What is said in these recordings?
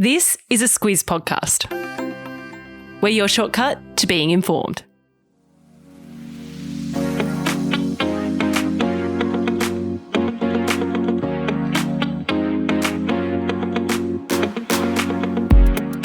This is a Squiz podcast. We're your shortcut to being informed.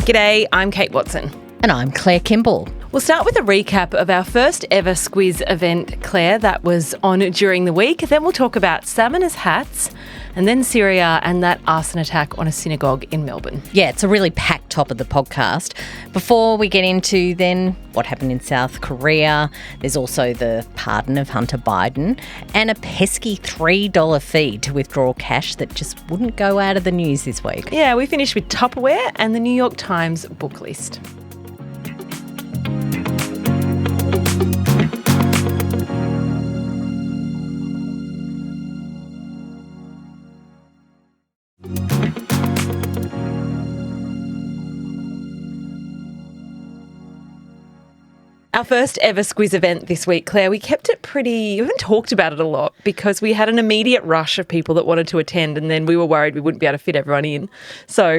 G'day, I'm Kate Watson. And I'm Claire Kimball. We'll start with a recap of our first ever Squiz event, Claire, that was on during the week. Then we'll talk about salmon as hats, and then Syria and that arson attack on a synagogue in Melbourne. Yeah, it's a really packed top of the podcast. Before we get into then what happened in South Korea, there's also the pardon of Hunter Biden and a pesky $3 fee to withdraw cash that just wouldn't go out of the news this week. Yeah, we finished with Tupperware and the New York Times book list. Our first ever Squiz event this week, Claire, we kept it we haven't talked about it a lot because we had an immediate rush of people that wanted to attend, and then we were worried we wouldn't be able to fit everyone in. So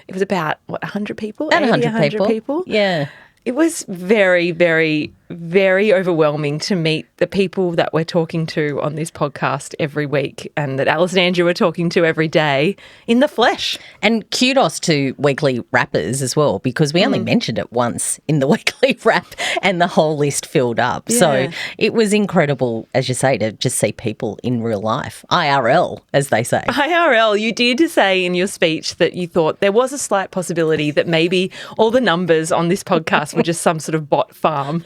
it was about, 100 people? About 100 people. Yeah. It was very, very, very overwhelming to meet the people that we're talking to on this podcast every week and that Alice and Andrew are talking to every day in the flesh. And kudos to weekly wrappers as well, because we only mentioned it once in the weekly wrap and the whole list filled up. Yeah. So it was incredible, as you say, to just see people in real life. IRL, as they say. IRL, you did say in your speech that you thought there was a slight possibility that maybe all the numbers on this podcast were just some sort of bot farm.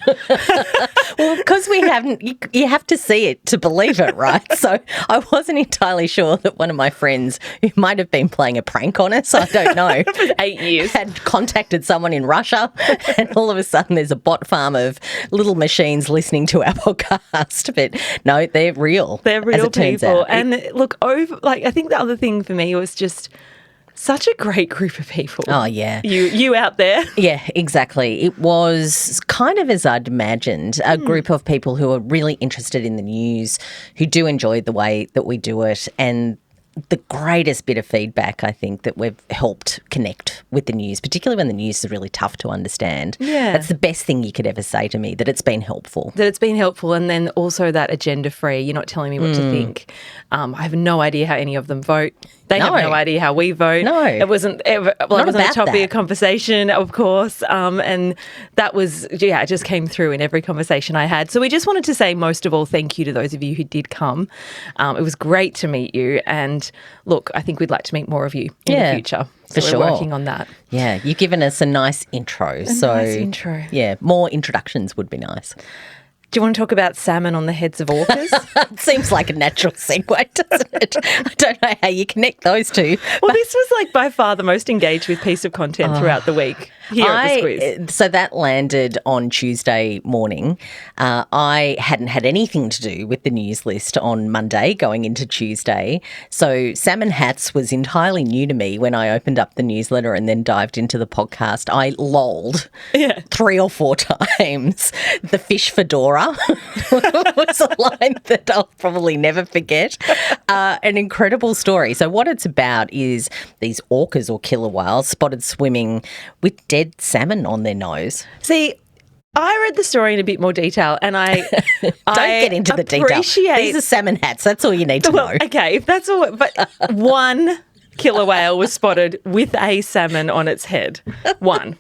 Well, because we haven't, you have to see it to believe it, right? So I wasn't entirely sure that one of my friends, who might have been playing a prank on us, I don't know, For 8 years. had contacted someone in Russia, and all of a sudden there's a bot farm of little machines listening to our podcast. But no, they're real. They're real as it turns people. out. And look, I think the other thing for me was just such a great group of people. Oh, yeah. You out there. Yeah, exactly. It was kind of as I'd imagined, a group of people who are really interested in the news, who do enjoy the way that we do it, and the greatest bit of feedback, I think, that we've helped connect with the news, particularly when the news is really tough to understand. Yeah. That's the best thing you could ever say to me, that it's been helpful. That it's been helpful, and then also that agenda-free. You're not telling me what to think. I have no idea how any of them vote. They have no idea how we vote. No. It wasn't ever, it wasn't a topic of conversation, of course. And that was, it just came through in every conversation I had. So we just wanted to say, most of all, thank you to those of you who did come. It was great to meet you. And look, I think we'd like to meet more of you in the future. So For we're sure. working on that. Yeah, you've given us a nice intro. Nice intro. Yeah, more introductions would be nice. Do you want to talk about salmon on the heads of orcas? It seems like a natural segue, doesn't it? I don't know how you connect those two. Well, this was like by far the most engaged with piece of content throughout the week here at the Squiz. So that landed on Tuesday morning. I hadn't had anything to do with the news list on Monday going into Tuesday. So salmon hats was entirely new to me when I opened up the newsletter and then dived into the podcast. I lolled 3 or 4 times. The fish fedora was a line that I'll probably never forget. An incredible story. So what it's about is these orcas or killer whales spotted swimming with dead salmon on their nose. See, I read the story in a bit more detail, and I Don't get into the detail. These are salmon hats. That's all you need to know. Okay, if that's all. But one killer whale was spotted with a salmon on its head. One.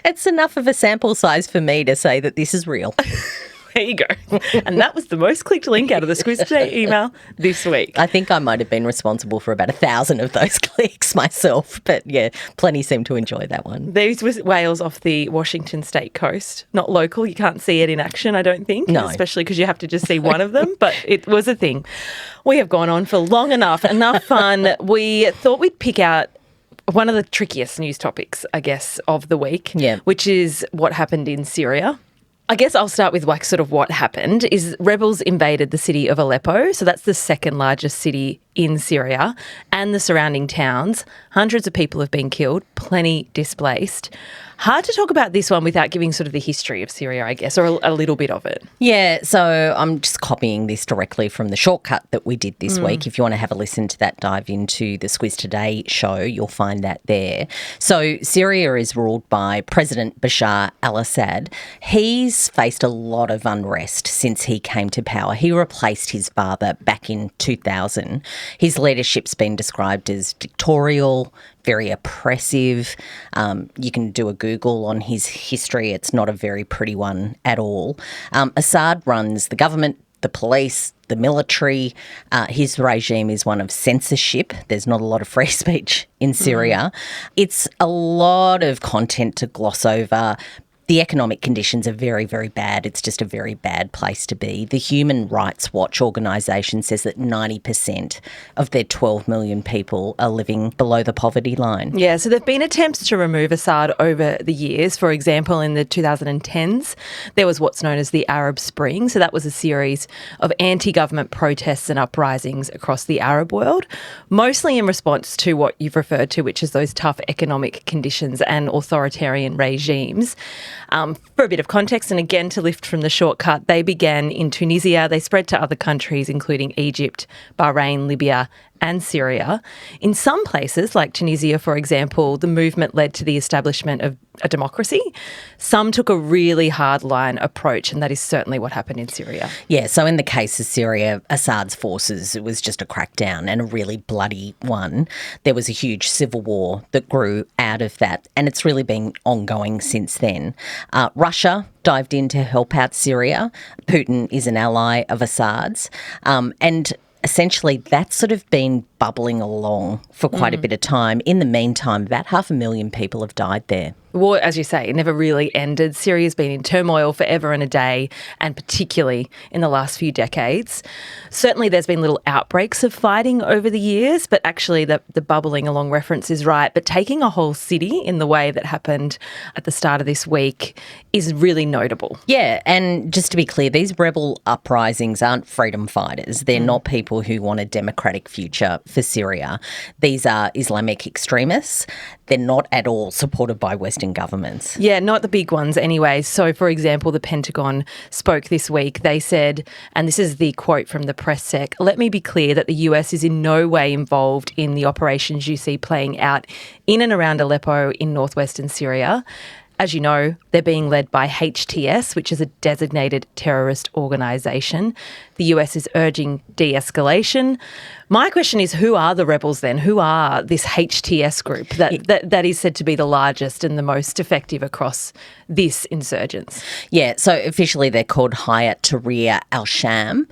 It's enough of a sample size for me to say that this is real. There you go. And that was the most clicked link out of the Squiz Today email this week. I think I might have been responsible for about 1,000 of those clicks myself. But yeah, plenty seem to enjoy that one. These were whales off the Washington state coast, not local. You can't see it in action, I don't think. No. Especially because you have to just see one of them. But it was a thing. We have gone on for long enough fun. We thought we'd pick out one of the trickiest news topics, I guess, of the week, which is what happened in Syria. I guess I'll start with sort of what happened is rebels invaded the city of Aleppo. So that's the second largest city in Syria and the surrounding towns. Hundreds of people have been killed, plenty displaced. Hard to talk about this one without giving sort of the history of Syria, I guess, or a little bit of it. Yeah, so I'm just copying this directly from the shortcut that we did this week. If you want to have a listen to that, dive into the Squiz Today show, you'll find that there. So Syria is ruled by President Bashar al-Assad. He's faced a lot of unrest since he came to power. He replaced his father back in 2000. His leadership's been described as dictatorial, very oppressive. You can do a Google on his history. It's not a very pretty one at all. Assad runs the government, the police, the military. His regime is one of censorship. There's not a lot of free speech in Syria. It's a lot of content to gloss over. The economic conditions are very, very bad. It's just a very bad place to be. The Human Rights Watch organisation says that 90% of their 12 million people are living below the poverty line. Yeah, so there have been attempts to remove Assad over the years. For example, in the 2010s, there was what's known as the Arab Spring. So that was a series of anti-government protests and uprisings across the Arab world, mostly in response to what you've referred to, which is those tough economic conditions and authoritarian regimes. For a bit of context, and again to lift from the shortcut, they began in Tunisia. They spread to other countries, including Egypt, Bahrain, Libya, and Syria. In some places, like Tunisia, for example, the movement led to the establishment of a democracy. Some took a really hard-line approach, and that is certainly what happened in Syria. Yeah, so in the case of Syria, Assad's forces, it was just a crackdown and a really bloody one. There was a huge civil war that grew out of that, and it's really been ongoing since then. Russia dived in to help out Syria. Putin is an ally of Assad's, and essentially that's sort of been bubbling along for quite a bit of time. In the meantime, about 500,000 people have died there. War, as you say, it never really ended. Syria's been in turmoil forever and a day, and particularly in the last few decades. Certainly there's been little outbreaks of fighting over the years, but actually the bubbling along reference is right. But taking a whole city in the way that happened at the start of this week is really notable. Yeah, and just to be clear, these rebel uprisings aren't freedom fighters. They're not people who want a democratic future for Syria. These are Islamic extremists. They're not at all supported by Western governments. Yeah, not the big ones anyway. So, for example, the Pentagon spoke this week. They said, and this is the quote from the press sec, "Let me be clear that the US is in no way involved in the operations you see playing out in and around Aleppo in northwestern Syria. As you know, they're being led by HTS, which is a designated terrorist organisation. The US is urging de-escalation." My question is, who are the rebels then? Who are this HTS group that is said to be the largest and the most effective across this insurgents? Yeah, so officially they're called Hayat Tahrir al-Sham.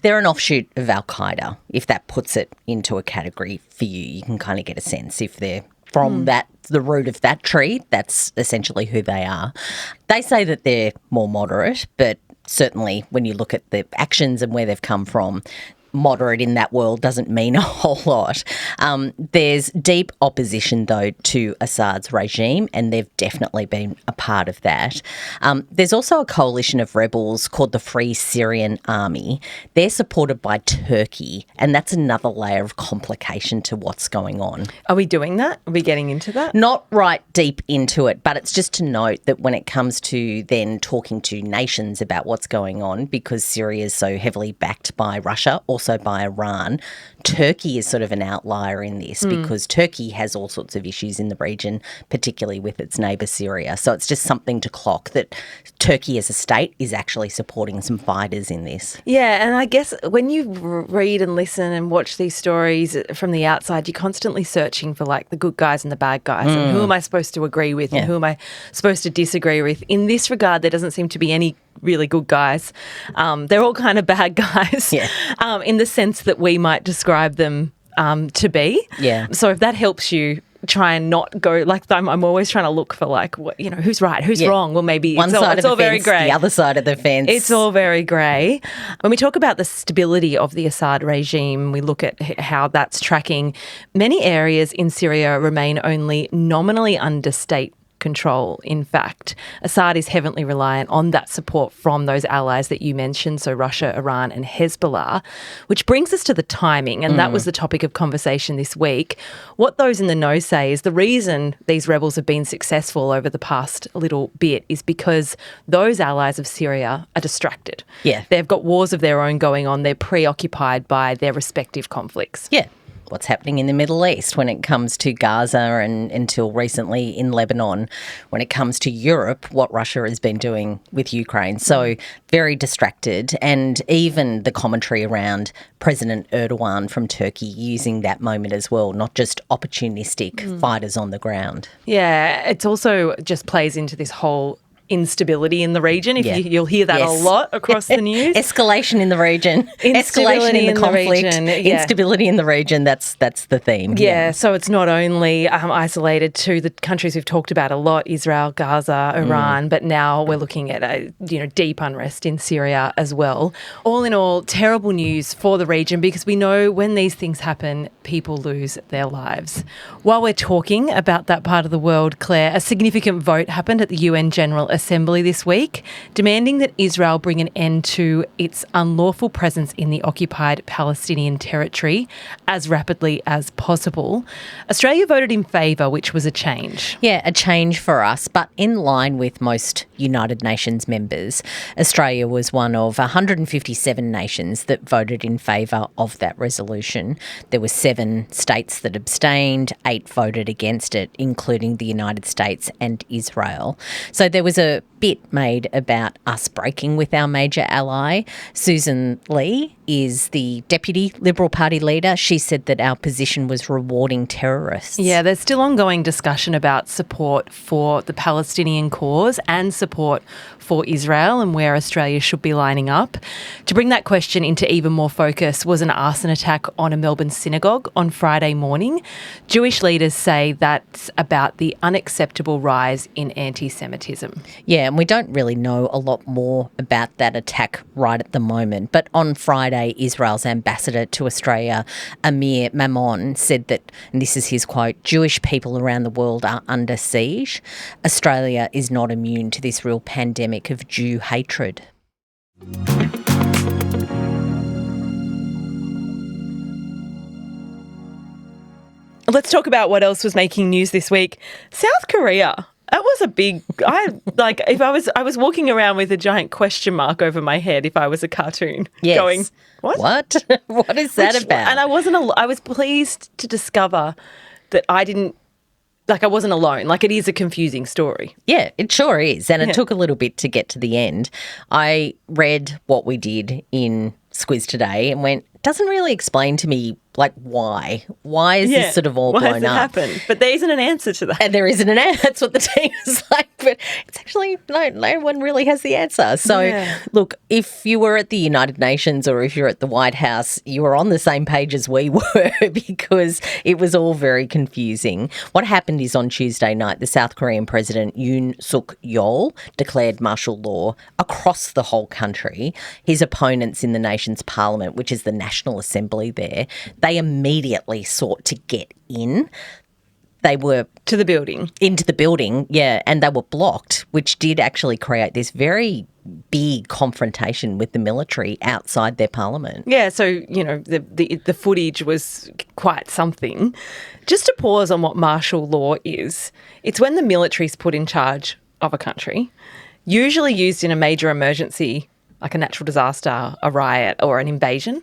They're an offshoot of al-Qaeda. If that puts it into a category for you, you can kind of get a sense if they're from the root of that tree, that's essentially who they are. They say that they're more moderate, but certainly when you look at the actions and where they've come from, moderate in that world doesn't mean a whole lot. There's deep opposition, though, to Assad's regime, and they've definitely been a part of that. There's also a coalition of rebels called the Free Syrian Army. They're supported by Turkey, and that's another layer of complication to what's going on. Are we doing that? Are we getting into that? Not right deep into it, but it's just to note that when it comes to then talking to nations about what's going on, because Syria is so heavily backed by Russia, also by Iran, Turkey is sort of an outlier in this because Turkey has all sorts of issues in the region, particularly with its neighbour Syria. So it's just something to clock that Turkey as a state is actually supporting some fighters in this. Yeah, and I guess when you read and listen and watch these stories from the outside, you're constantly searching for like the good guys and the bad guys and who am I supposed to agree with and who am I supposed to disagree with. In this regard, there doesn't seem to be any really good guys. They're all kind of bad guys in the sense that we might describe them to be. Yeah. So if that helps you try and not go like I'm always trying to look for like what, who's right, who's wrong. Well, maybe one side of the very fence, grey. the other side of the fence. It's all very grey. When we talk about the stability of the Assad regime, we look at how that's tracking. Many areas in Syria remain only nominally under state control, in fact. Assad is heavily reliant on that support from those allies that you mentioned, so Russia, Iran and Hezbollah, which brings us to the timing, and that was the topic of conversation this week. What those in the know say is the reason these rebels have been successful over the past little bit is because those allies of Syria are distracted. Yeah. They've got wars of their own going on. They're preoccupied by their respective conflicts. Yeah. What's happening in the Middle East when it comes to Gaza and until recently in Lebanon, when it comes to Europe, what Russia has been doing with Ukraine. So very distracted, and even the commentary around President Erdogan from Turkey using that moment as well, not just opportunistic fighters on the ground. Yeah, it's also just plays into this whole instability in the region. You'll hear that a lot across the news. Escalation in the region. Escalation in the conflict. Instability in the region. That's the theme. Yeah, so it's not only isolated to the countries we've talked about a lot, Israel, Gaza, Iran, but now we're looking at deep unrest in Syria as well. All in all, terrible news for the region, because we know when these things happen, people lose their lives. While we're talking about that part of the world, Claire, a significant vote happened at the UN General Assembly this week, demanding that Israel bring an end to its unlawful presence in the occupied Palestinian territory as rapidly as possible. Australia voted in favour, which was a change. Yeah, a change for us, but in line with most United Nations members. Australia was one of 157 nations that voted in favour of that resolution. There were 7 states that abstained, 8 voted against it, including the United States and Israel. So there was a bit made about us breaking with our major ally. Susan Lee is the Deputy Liberal Party leader. She said that our position was rewarding terrorists. Yeah, there's still ongoing discussion about support for the Palestinian cause and support for Israel and where Australia should be lining up. To bring that question into even more focus was an arson attack on a Melbourne synagogue on Friday morning. Jewish leaders say that's about the unacceptable rise in anti-Semitism. Yeah, and we don't really know a lot more about that attack right at the moment. But on Friday, Israel's ambassador to Australia, Amir Mammon, said that, and this is his quote, "Jewish people around the world are under siege. Australia is not immune to this real pandemic of Jew hatred." Let's talk about what else was making news this week. South Korea. That was a big. If I was walking around with a giant question mark over my head if I was a cartoon. Yes. Going, what? What is that about? And I was pleased to discover that I wasn't alone. It is a confusing story. Yeah, it sure is. And it took a little bit to get to the end. I read what we did in Squiz today and went, doesn't really explain to me why. Why is this sort of all blown up? Why has it happened? But there isn't an answer to that. And there isn't an answer. That's what the team is like. But it's actually, no one really has the answer. So, look, if you were at the United Nations or if you're at the White House, you were on the same page as we were because it was all very confusing. What happened is on Tuesday night, the South Korean President Yoon Suk Yeol declared martial law across the whole country. His opponents in the nation's parliament, which is the National Assembly there, they immediately sought to get in. They were into the building, and they were blocked, which did actually create this very big confrontation with the military outside their parliament. Yeah, so, the footage was quite something. Just to pause on what martial law is, it's when the military's put in charge of a country, usually used in a major emergency like a natural disaster, a riot or an invasion.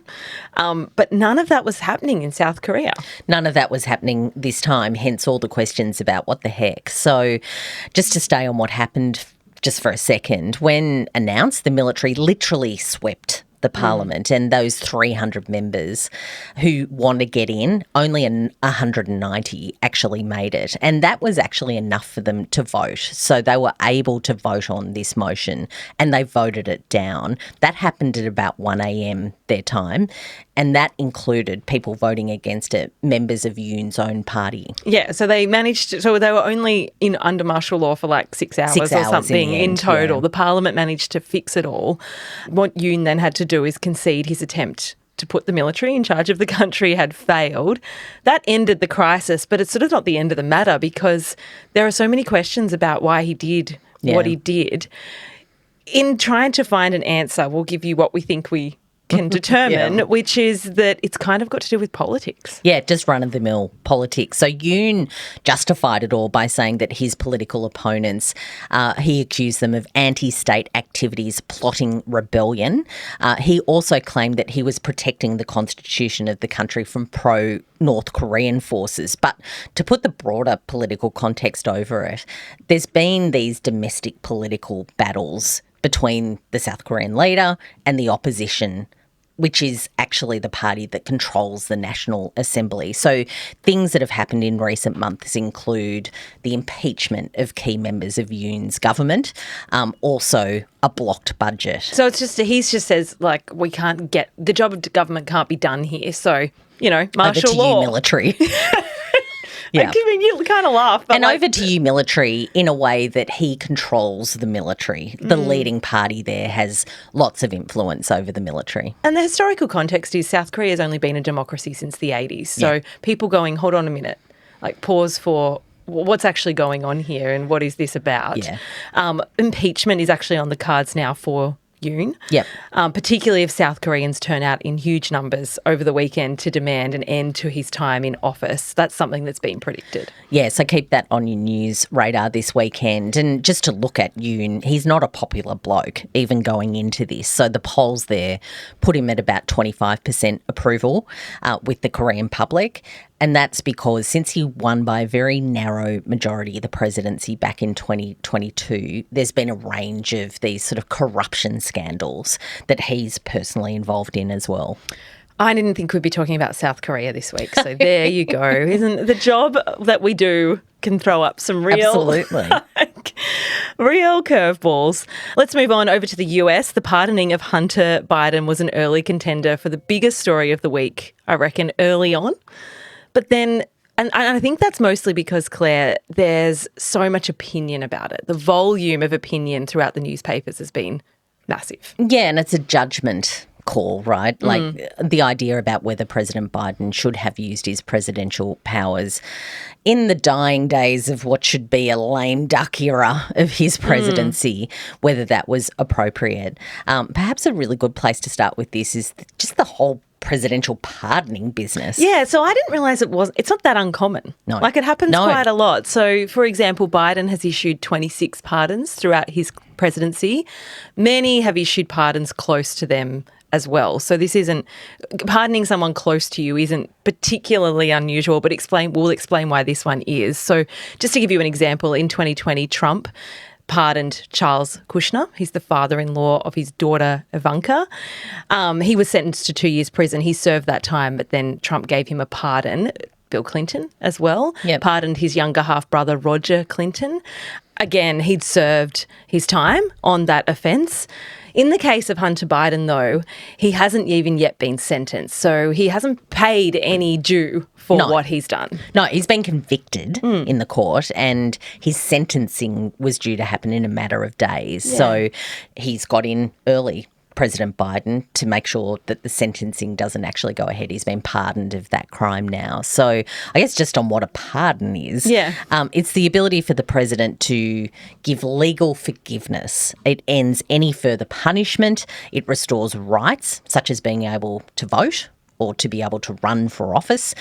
But none of that was happening in South Korea. None of that was happening this time, hence all the questions about what the heck. So just to stay on what happened just for a second, when announced, the military literally swept the parliament and those 300 members who want to get in, only 190 actually made it. And that was actually enough for them to vote. So they were able to vote on this motion and they voted it down. That happened at about 1 a.m. their time. And that included people voting against it, members of Yoon's own party. Yeah, so they were only under martial law for 6 hours or something in total. Yeah. The parliament managed to fix it all. What Yoon then had to do is concede his attempt to put the military in charge of the country had failed. That ended the crisis, but it's sort of not the end of the matter because there are so many questions about why he did what he did. In trying to find an answer, we'll give you what we think we can determine, which is that it's kind of got to do with politics. Yeah, just run-of-the-mill politics. So Yoon justified it all by saying that his political opponents, he accused them of anti-state activities, plotting rebellion. He also claimed that he was protecting the constitution of the country from pro-North Korean forces. But to put the broader political context over it, there's been these domestic political battles between the South Korean leader and the opposition, which is actually the party that controls the National Assembly. So things that have happened in recent months include the impeachment of key members of Yoon's government, also a blocked budget. So it's just, he just says, like, we can't get, the job of the government can't be done here. So, you know, martial law. Over to you, military. Yeah. I mean, you kind of laugh. But and over to you, military, in a way that he controls the military. The leading party there has lots of influence over the military. And the historical context is South Korea has only been a democracy since the 80s. So people going, hold on a minute, like pause for what's actually going on here and what is this about? Yeah. Impeachment is actually on the cards now for Yoon, particularly if South Koreans turn out in huge numbers over the weekend to demand an end to his time in office. That's something that's been predicted. Yeah, so keep that on your news radar this weekend. And just to look at Yoon, he's not a popular bloke even going into this. So the polls there put him at about 25% approval with the Korean public. And that's because since he won by a very narrow majority the presidency back in 2022, there's been a range of these sort of corruption scandals that he's personally involved in as well. I didn't think we'd be talking about South Korea this week. So there you go. Isn't the job that we do can throw up some real curveballs. Let's move on over to the US. The pardoning of Hunter Biden was an early contender for the biggest story of the week, I reckon, early on. But then, and I think that's mostly because, Claire, there's so much opinion about it. The volume of opinion throughout the newspapers has been massive. Yeah, and it's a judgment call, right? Like the idea about whether President Biden should have used his presidential powers in the dying days of what should be a lame duck era of his presidency, whether that was appropriate. Perhaps a really good place to start with this is just the whole presidential pardoning business. Yeah, so I didn't realise it's not that uncommon. No. Like it happens quite a lot. So, for example, Biden has issued 26 pardons throughout his presidency. Many have issued pardons close to them as well. So this isn't, pardoning someone close to you isn't particularly unusual, but we'll explain why this one is. So just to give you an example, in 2020, Trump pardoned Charles Kushner. He's the father-in-law of his daughter, Ivanka. He was sentenced to 2 years prison. He served that time, but then Trump gave him a pardon. Bill Clinton as well, pardoned his younger half-brother, Roger Clinton. Again, he'd served his time on that offence. In the case of Hunter Biden, though, he hasn't even yet been sentenced. So he hasn't paid any due for what he's done. No, he's been convicted in the court and his sentencing was due to happen in a matter of days. Yeah. So he's got in early, President Biden, to make sure that the sentencing doesn't actually go ahead. He's been pardoned of that crime now. So I guess just on what a pardon is, it's the ability for the president to give legal forgiveness. It ends any further punishment. It restores rights, such as being able to vote or to be able to run for office.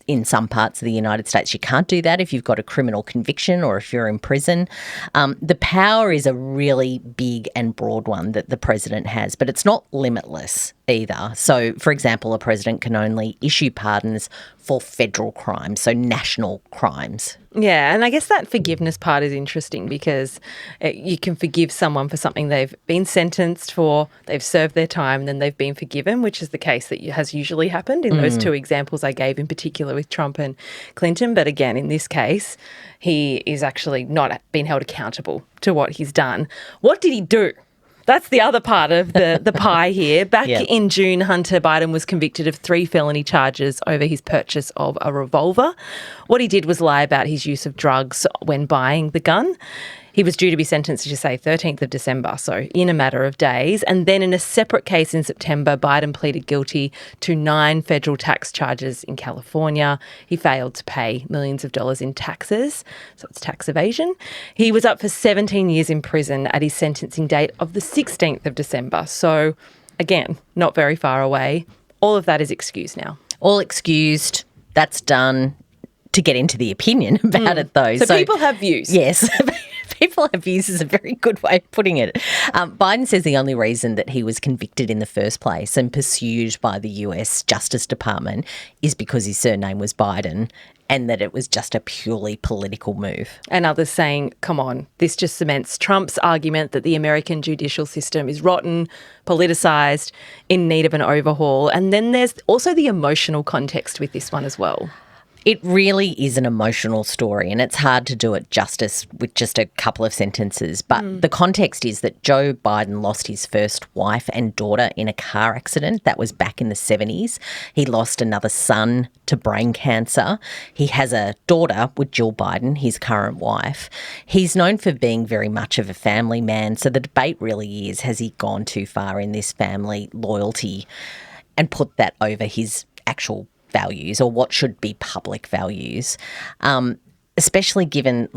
In some parts of the United States, you can't do that if you've got a criminal conviction or if you're in prison. The power is a really big and broad one that the president has, but it's not limitless either. So, for example, a president can only issue pardons for federal crimes, so national crimes. Yeah, and I guess that forgiveness part is interesting because you can forgive someone for something they've been sentenced for, they've served their time, and then they've been forgiven, which is the case that has usually happened in those two examples I gave, in particular with Trump and Clinton. But again, in this case, he is actually not being held accountable to what he's done. What did he do? That's the other part of the pie here. Back in June, Hunter Biden was convicted of 3 felony charges over his purchase of a revolver. What he did was lie about his use of drugs when buying the gun. He was due to be sentenced, as you say, 13th of December, so in a matter of days. And then in a separate case in September, Biden pleaded guilty to 9 federal tax charges in California. He failed to pay millions of dollars in taxes, so it's tax evasion. He was up for 17 years in prison at his sentencing date of the 16th of December. So, again, not very far away. All of that is excused now. All excused. That's done. To get into the opinion about it, though. So people have views. Yes. People have views is a very good way of putting it. Biden says the only reason that he was convicted in the first place and pursued by the US Justice Department is because his surname was Biden and that it was just a purely political move. And others saying, come on, this just cements Trump's argument that the American judicial system is rotten, politicised, in need of an overhaul. And then there's also the emotional context with this one as well. It really is an emotional story, and it's hard to do it justice with just a couple of sentences. But the context is that Joe Biden lost his first wife and daughter in a car accident. That was back in the 70s. He lost another son to brain cancer. He has a daughter with Jill Biden, his current wife. He's known for being very much of a family man. So the debate really is, has he gone too far in this family loyalty and put that over his actual values, or what should be public values, especially given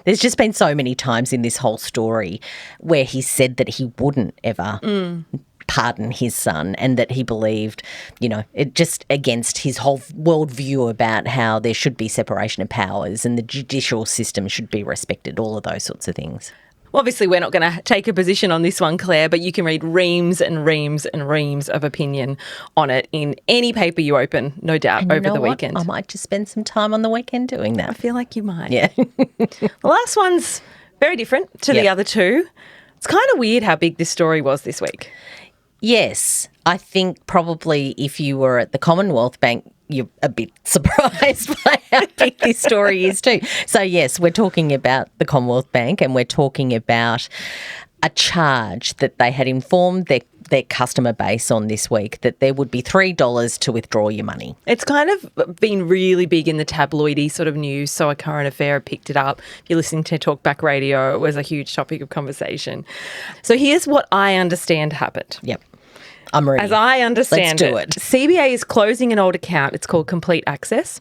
there's just been so many times in this whole story where he said that he wouldn't ever pardon his son and that he believed, it just against his whole worldview about how there should be separation of powers and the judicial system should be respected, all of those sorts of things. Well, obviously, we're not going to take a position on this one, Claire, but you can read reams and reams and reams of opinion on it in any paper you open, no doubt, over the weekend. I might just spend some time on the weekend doing that. I feel like you might. Yeah. The last one's very different to the other two. It's kind of weird how big this story was this week. Yes. I think probably if you were at the Commonwealth Bank, you're a bit surprised by how big this story is too. So, yes, we're talking about the Commonwealth Bank and we're talking about a charge that they had informed their customer base on this week that there would be $3 to withdraw your money. It's kind of been really big in the tabloidy sort of news, so A Current Affair picked it up. If you're listening to Talkback Radio, it was a huge topic of conversation. So here's what I understand happened. Yep. I'm ready. As I understand it, CBA is closing an old account. It's called Complete Access.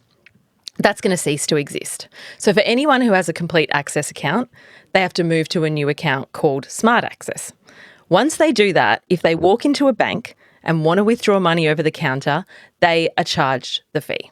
That's going to cease to exist. So for anyone who has a Complete Access account, they have to move to a new account called Smart Access. Once they do that, if they walk into a bank and want to withdraw money over the counter, they are charged the fee.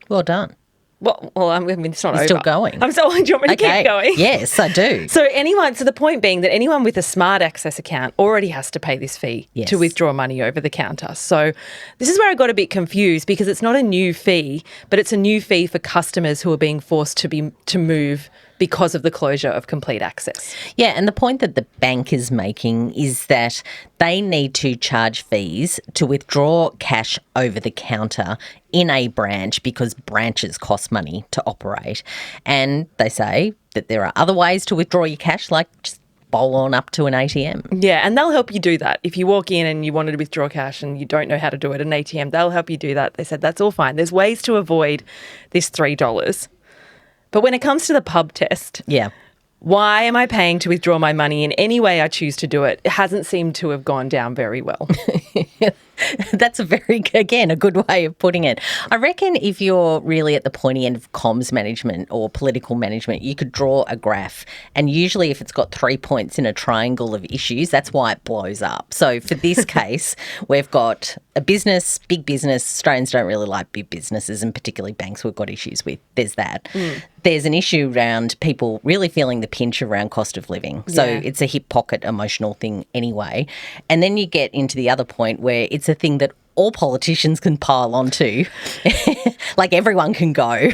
Well done. Well, I mean, it's not You're over. Still going. I'm so. Do you want me to keep going? Yes, I do. So the point being that anyone with a Smart Access account already has to pay this fee to withdraw money over the counter. So this is where I got a bit confused because it's not a new fee, but it's a new fee for customers who are being forced to move because of the closure of Complete Access. Yeah, and the point that the bank is making is that they need to charge fees to withdraw cash over the counter in a branch because branches cost money to operate. And they say that there are other ways to withdraw your cash, like just bowl on up to an ATM. Yeah, and they'll help you do that. If you walk in and you wanted to withdraw cash and you don't know how to do it at an ATM, they'll help you do that. They said that's all fine. There's ways to avoid this $3. But when it comes to the pub test, why am I paying to withdraw my money in any way I choose to do it? It hasn't seemed to have gone down very well. That's a good way of putting it. I reckon if you're really at the pointy end of comms management or political management, you could draw a graph. And usually if it's got 3 points in a triangle of issues, that's why it blows up. So for this case, we've got a business, big business. Australians don't really like big businesses, and particularly banks we've got issues with. There's that. There's an issue around people really feeling the pinch around cost of living. So it's a hip pocket emotional thing anyway. And then you get into the other point where it's a thing that all politicians can pile onto. Like everyone can go.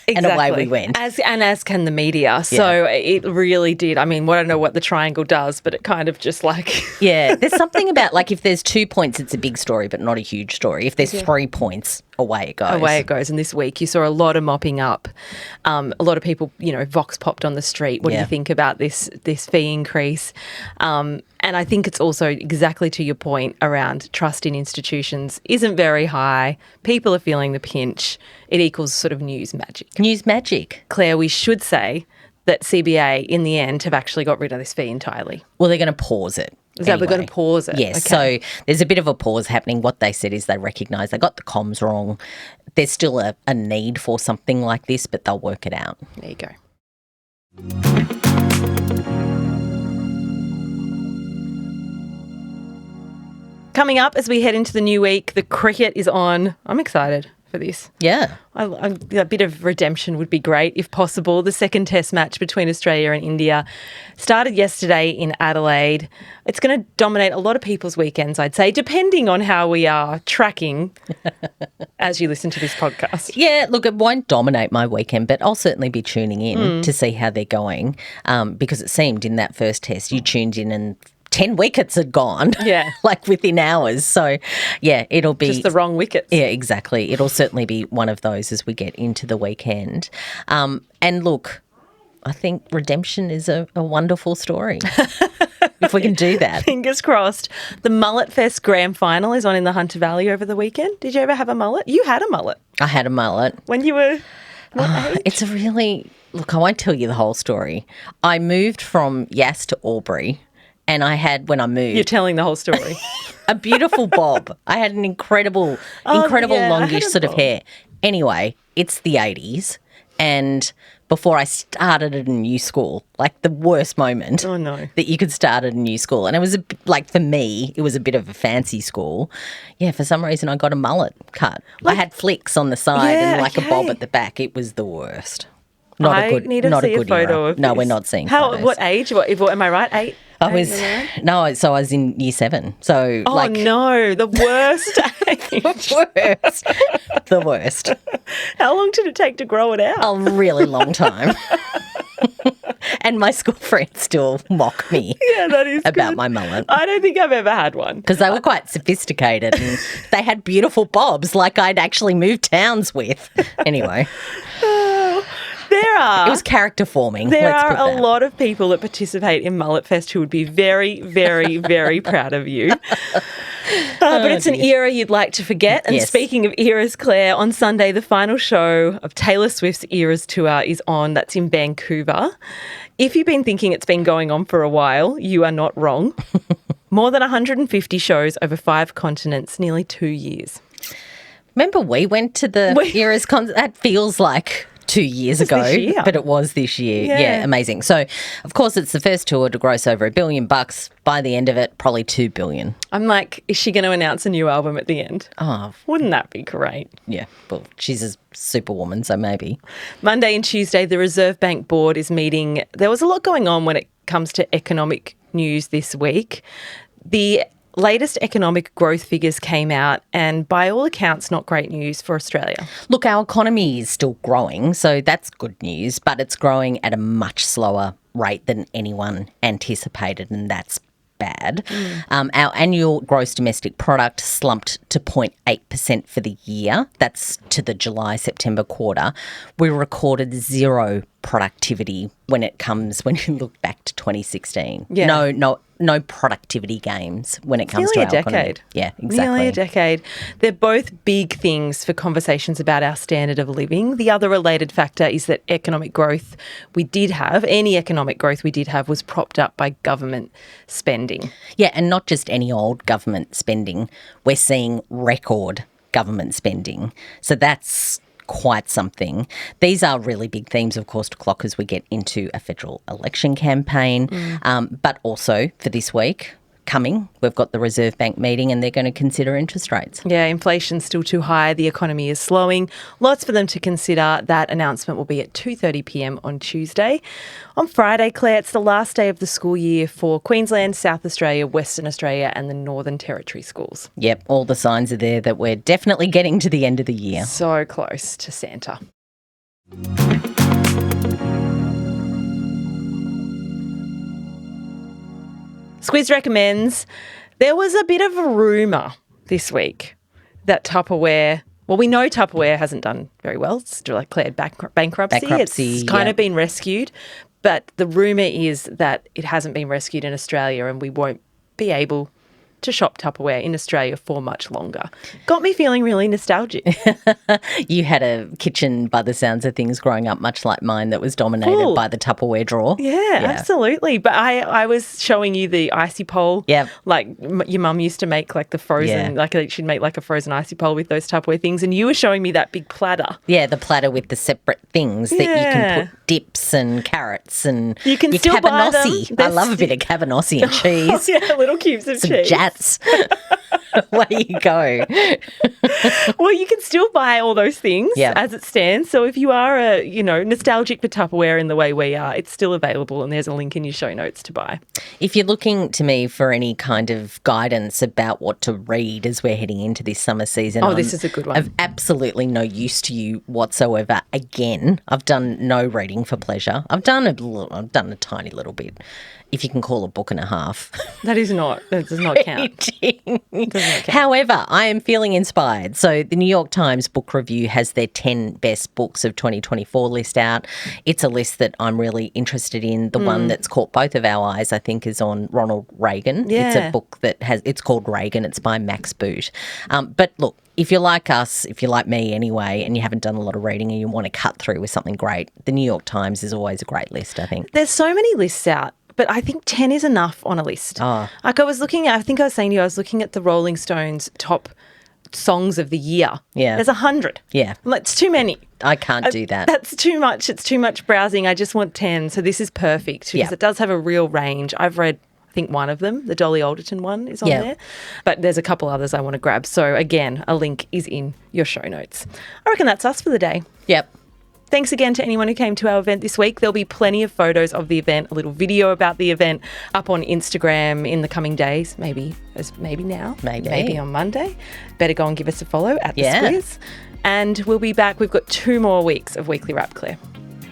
And away we went. As can the media. So it really did. I mean, I don't know what the triangle does, but it kind of just like... Yeah, there's something about like if there's 2 points, it's a big story, but not a huge story. If there's 3 points, away it goes. Away it goes. And this week you saw a lot of mopping up. A lot of people, vox popped on the street. What do you think about this fee increase? And I think it's also exactly to your point around trust in institutions isn't very high. People are feeling the pinch. It equals sort of news magic. News magic. Claire, we should say that CBA, in the end, have actually got rid of this fee entirely? Well, they're going to pause it. Is that we're going to pause it? Yes. Okay. So there's a bit of a pause happening. What they said is they recognise they got the comms wrong. There's still a need for something like this, but they'll work it out. There you go. Coming up as we head into the new week, the cricket is on. I'm excited for this. Yeah. A bit of redemption would be great if possible. The second test match between Australia and India started yesterday in Adelaide. It's going to dominate a lot of people's weekends, I'd say, depending on how we are tracking as you listen to this podcast. Yeah, look, it won't dominate my weekend, but I'll certainly be tuning in to see how they're going because it seemed in that first test you tuned in and 10 wickets had gone, like within hours. So, yeah, it'll be... Just the wrong wickets. Yeah, exactly. It'll certainly be one of those as we get into the weekend. And look, I think redemption is a wonderful story, if we can do that. Fingers crossed. The Mullet Fest Grand Final is on in the Hunter Valley over the weekend. Did you ever have a mullet? You had a mullet. I had a mullet. When you were... What age? It's a really... Look, I won't tell you the whole story. I moved from Yass to Albury. And I had, when I moved... You're telling the whole story. A beautiful bob. I had an incredible longish sort of hair. Anyway, it's the 80s. And before I started at a new school, like the worst moment that you could start at a new school. And it was, for me, it was a bit of a fancy school. Yeah, for some reason I got a mullet cut. I had flicks on the side and a bob at the back. It was the worst. Not a good photo era. of No, this. we're not seeing photos. What age? Am I right? 8? I was in year 7. So no, the worst age. The worst. How long did it take to grow it out? A really long time. And my school friends still mock me about my mullet. I don't think I've ever had one. Because they were quite sophisticated and they had beautiful bobs like I'd actually moved towns with. Anyway. It was character forming. There are a lot of people that participate in Mullet Fest who would be very, very, very proud of you. But it's an era you'd like to forget. And speaking of eras, Claire, on Sunday, the final show of Taylor Swift's Eras Tour is on. That's in Vancouver. If you've been thinking it's been going on for a while, you are not wrong. More than 150 shows over 5 continents, nearly 2 years. Remember we went to the Eras concert? That feels like 2 years ago, but it was this year. Yeah, amazing. So, of course, it's the first tour to gross over $1 billion. By the end of it, probably $2 billion. I'm like, is she going to announce a new album at the end? Oh, wouldn't that be great? Yeah, well, she's a superwoman, so maybe. Monday and Tuesday, the Reserve Bank Board is meeting. There was a lot going on when it comes to economic news this week. The latest economic growth figures came out and by all accounts, not great news for Australia. Look, our economy is still growing, so that's good news, but it's growing at a much slower rate than anyone anticipated, and that's bad. Our annual gross domestic product slumped to 0.8% for the year. That's to the July-September quarter. We recorded zero productivity when you look back to 2016. Yeah. No productivity gains when it comes to our economy. Yeah, exactly. Nearly a decade. They're both big things for conversations about our standard of living. The other related factor is that any economic growth we did have was propped up by government spending. Yeah, and not just any old government spending. We're seeing record government spending. So that's quite something. These are really big themes, of course, to clock as we get into a federal election campaign. But also for this week coming, we've got the Reserve Bank meeting and they're going to consider interest rates. Yeah, inflation's still too high. The economy is slowing. Lots for them to consider. That announcement will be at 2:30 p.m. on Tuesday. On Friday, Claire, it's the last day of the school year for Queensland, South Australia, Western Australia and the Northern Territory schools. Yep, all the signs are there that we're definitely getting to the end of the year. So close to Santa. Squiz recommends, there was a bit of a rumour this week that Tupperware, well, we know Tupperware hasn't done very well. It's declared bankruptcy. It's kind of been rescued. But the rumour is that it hasn't been rescued in Australia and we won't be able to shop Tupperware in Australia for much longer. Got me feeling really nostalgic. You had a kitchen, by the sounds of things, growing up much like mine that was dominated by the Tupperware drawer. Yeah, absolutely. But I was showing you the icy pole. Yeah. Like your mum used to make like the frozen, like she'd make like a frozen icy pole with those Tupperware things. And you were showing me that big platter. Yeah, the platter with the separate things that you can put dips and carrots and you can your still buy them. I love a bit of cabanossi and cheese. Yeah, little cubes of some cheese. Jats. Away you go. Well, you can still buy all those things as it stands. So if you are nostalgic for Tupperware in the way we are, it's still available, and there's a link in your show notes to buy. If you're looking to me for any kind of guidance about what to read as we're heading into this summer season, this is a good one. Of absolutely no use to you whatsoever. Again, I've done no reading for pleasure. I've done a tiny little bit, if you can call a book and a half. That does not count. However, I am feeling inspired. So the New York Times Book Review has their 10 best books of 2024 list out. It's a list that I'm really interested in. The one that's caught both of our eyes, I think, is on Ronald Reagan. Yeah. It's a book it's called Reagan. It's by Max Boot. But look, if you're like us, if you're like me anyway, and you haven't done a lot of reading and you want to cut through with something great, the New York Times is always a great list, I think. There's so many lists out. But I think 10 is enough on a list. Oh. Like I was looking at the Rolling Stones top songs of the year. Yeah. There's 100. Yeah. It's too many. I can't do that. That's too much. It's too much browsing. I just want 10. So this is perfect because it does have a real range. I've read, I think, one of them. The Dolly Alderton one is on there. But there's a couple others I want to grab. So again, a link is in your show notes. I reckon that's us for the day. Yep. Thanks again to anyone who came to our event this week. There'll be plenty of photos of the event, a little video about the event up on Instagram in the coming days, maybe now, maybe on Monday. Better go and give us a follow at The Squiz. And we'll be back. We've got 2 more weeks of Weekly Wrap, Claire.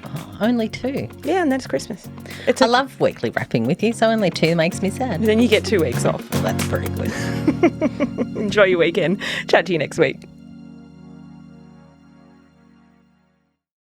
Oh, only 2? Yeah, and then it's Christmas. I love weekly wrapping with you, so only 2 makes me sad. Then you get 2 weeks off. Well, that's pretty good. Enjoy your weekend. Chat to you next week.